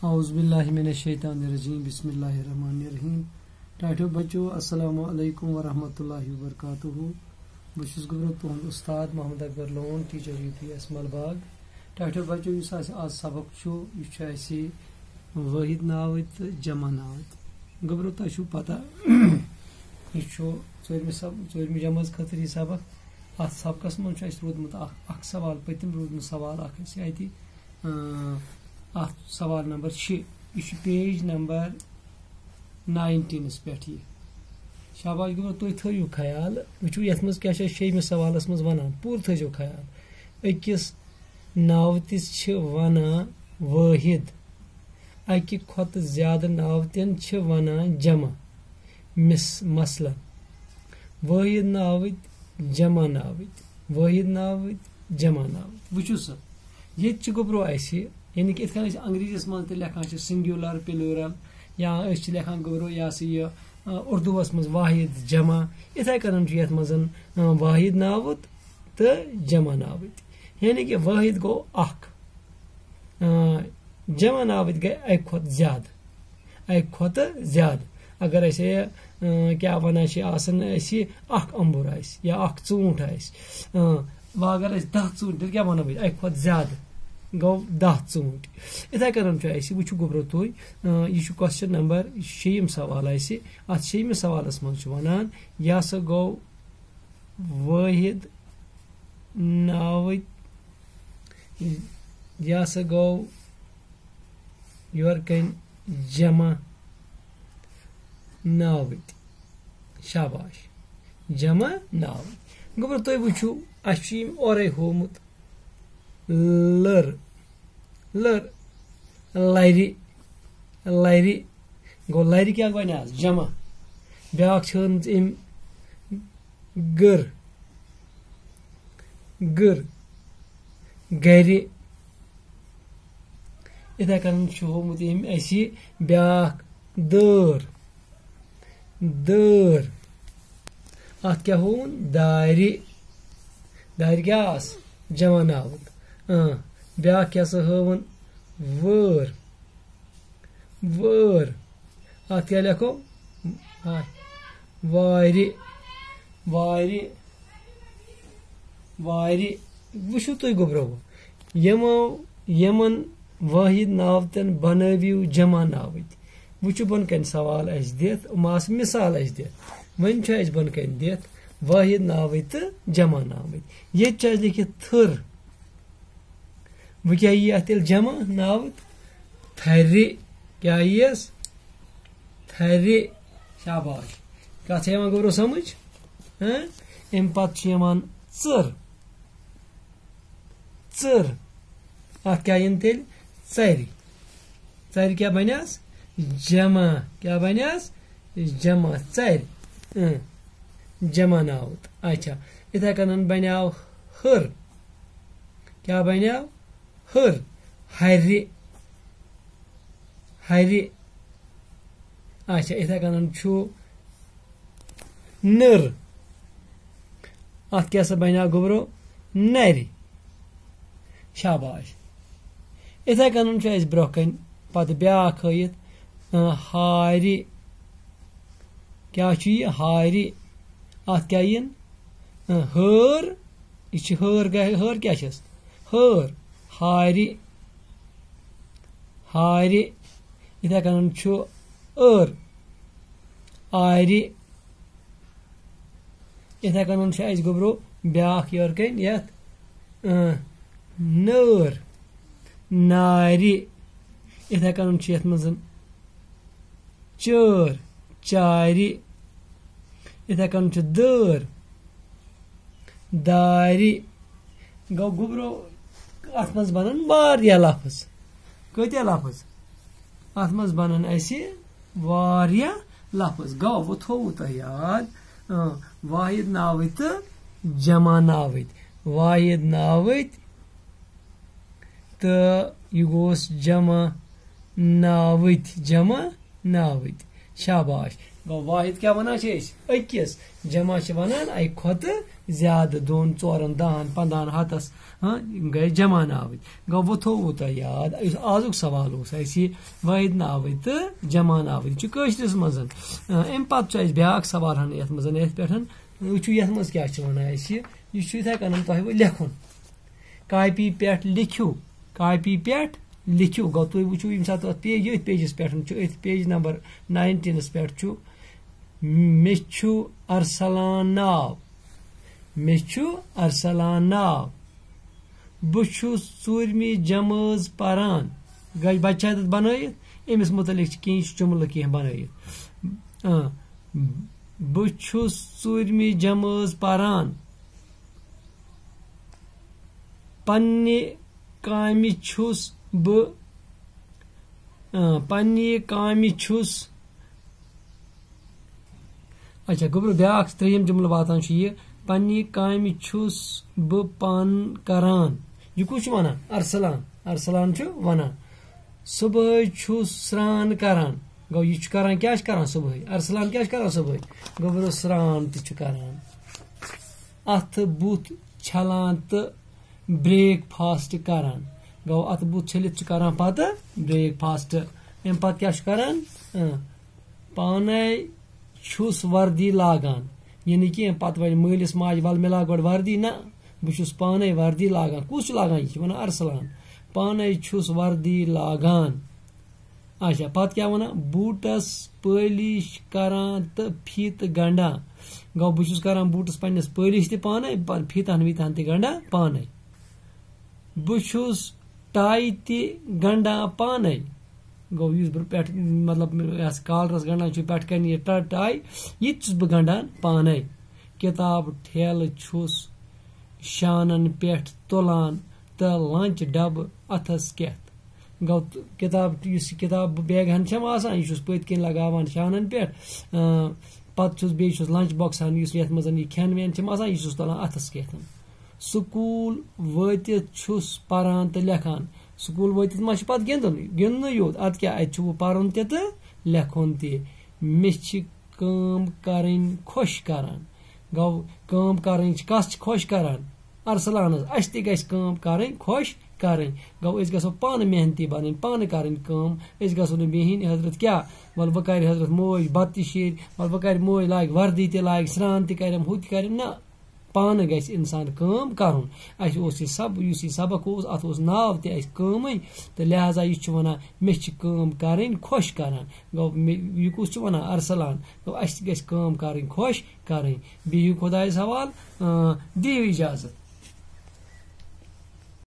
औज़ुबिल्लाहिमिनश्शैतानिर्रजीम बिस्मिल्लाहिर्रहमानिर्रहीम। टाठो बच्चों अस्सलामु अलैकुम वरहमतुल्लाहि वबरकातुहू। बस गुजरो तुहद उस्ताद मोहम्मद अकबर लोन टीचर UPS मलबाग। टाठो बच्चों आज सबक वाहिद नाव तो जमा नाव गुबरो तुम पता यह चौरमी जमात खतर यह सबक अत सबकस मज रोदमुत सवाल पतिम रोदमुत सवाल अत सवाल नंबर 6 यह पेज नंबर 19 पे शाबाश गुबरो तुम थो ख्याल वो ये क्या 6 सवालस मज वन पूर थो ख्याल अकिस नावतिस वना वाहिद अकि खत ज्यादा नावतन वना जमा मसलन वाहिद नावत जमा नावत वाहिद नावत जमा नावत वो सा ये गुबरो यानी कि अंग्रेजीस मज लिखान सिंगुलर प्लूरल या लिखान गुबरो यह उर्दूस मज वाहिद जमा इथे कन ये मज वाहिद नावत तो जमा नावत यानी कि वाहिद गो जमा नावत गए अक खुद ज्यादा अगर क्या वना अम्बुर या ऊंट अगर 10 ऊंट क्या वनो अक खुद ज्यादा गो 10 ऊंट इथे कन वो गुबरो तुम यह क्वेश्चन नंबर 6 सवाल अत 6 सवालस मज वनान यह सा गो वाहिद नावत यह सा गो योर कन जमा नावत शाबाश जमा नावत गुबर तुम वो और होमुत लर लर लरि लरि गो लरि क्या बन जमा ब्या गर गर गर इथे कन होमुत ब्या दर दर अत क्या होन दारि दारि क्या जमा नावत ब्या क्या हवन वर वर अत क्या लिखो वारि वारि वारि वो तुम गुबरो यमन वाहिद नावतन बनविव जमा नावत वो बन कन सवाल दित मिसाल दित वन बन कन दित वाहिद नावत तो जमा नावत ये लिखित थर वो क्या ये जमा नावत थरि क्या यस थरि शाबाश कथ गुबरो समझ अम पत चर चर अत क्या तेल चर चर क्या बनियास जमा क्या बनियास जमा चर जमा नावत अच्छा इथे कन बनियाव हर क्या बनियाव हर हरि हरि अच्छा इथे कन नर अत क्या बनियाव गुबरो नरि शाबाश इथे कन ब्रोह कन पत ब्या हयत हारि क्या हारि अत क्या हर यह हर हर क्या हर हारि हारि इथे कन आरि इथे कन गुबरो ब्या योर कन ये नर नारि इथे कन मज चर चारि इथे कन दर दारि गो गुबरो अत मज बनन वारिया लफ्ज कत्या लफ्ज अत मज बनन वारिया लफ्ज गो वो थो तुम याद वाहिद नावत तो जमा नावत वाहिद नावत तो यह गोस जमा नावत शाबाश गो वाहिद क्या वनान अकिस जमा वनान अक खुद ज्यादा 2 4 10 15 हतस गए जमा नाव गो वो थो तुह याद आजुक सवाल वाहिद नाव तो जमा नाव कशरिस मज अम पे ब्या सवाल हन ये पे वो ये मज क्या वनान यह कन तुह लिखुन कापी पे लिखियो कापी पे लिखियो गो तुम वो ये पेज ये पेजस पे पेज नंबर 19 पे मे अरसलान नाव मे अरसलान नाव बहुस 4वीं जमाज पारान गई बच्चा बनत अमिस मुतलिक कह जुमल कह बनत बहुस 4वीं जमाज पारान पन्ने कामि छुस पन्ने कामि छुस अच्छा गोबर ब्या 3 जुमल वातान ये पन्ने कामि छुस ब पान करान यह कुछ वनान अरसलान अरसलान वनान सुबह छुस स्रान करान गो यह करान क्या करान सुबह अरसलान क्या करान सुबह गोबर स्रान त करान अथ बुथ छलान तो ब्रेकफास्ट करान गो अत बुथ छलित करान पत ब्रेकफास्ट अम पत क्या करान पाने छुस वर्दी लागान यह कि पत वन मलिस माज वल मिला गोड वर्दी ना बहुस पाने वर्दी लागान कुछ लागान यह वन अरसलान पाने छुस वर्दी लागान अच्छा पत क्या वन बूटस पलिश करान तो फीत गंडा गो बहुस करान बूटस पन्नस पलिश त पाने फीतन वीतन त गंडा पाने बहुस टाई त गंडा पाने गो पे मतलब कॉलरस गंडान पे कन ये टाई यह बह गंडान पाने किताब ठेल छुस शानन पे तुलान तो लंच डब अथस केत गो किताब किताब बैग हन यह पत कन लगावान शानन पे पत बे लंच बॉक्स हन ये मज खेन वेन यह तुलान अथस केत स्कूल वतित छुस परान तो लेखान स्कूल वतित मा पत गिंदन गिंदन योत अत क्या वो पर्न तो लेखुन मे करें खुश करान गो कम करें कस खुश करान अरसलान अस तम करें खुश करें गो गो पान मेहनती बन पान करें कम गो बेहन हजरत क्या वल वह कर हजरत मोज बत शीर वल वह कर मोज लाग वर्दी त लाग स्रान तम हु कर ना पान गस इंसान कम करुन अस सब सबक अत नाव तम तो लिहाजा यह वन मे कम करें खुश करान गो यह कुछ वन अरसलान गो अस गम करें खुश करें बी खुदा सवाल दियो इजाजत।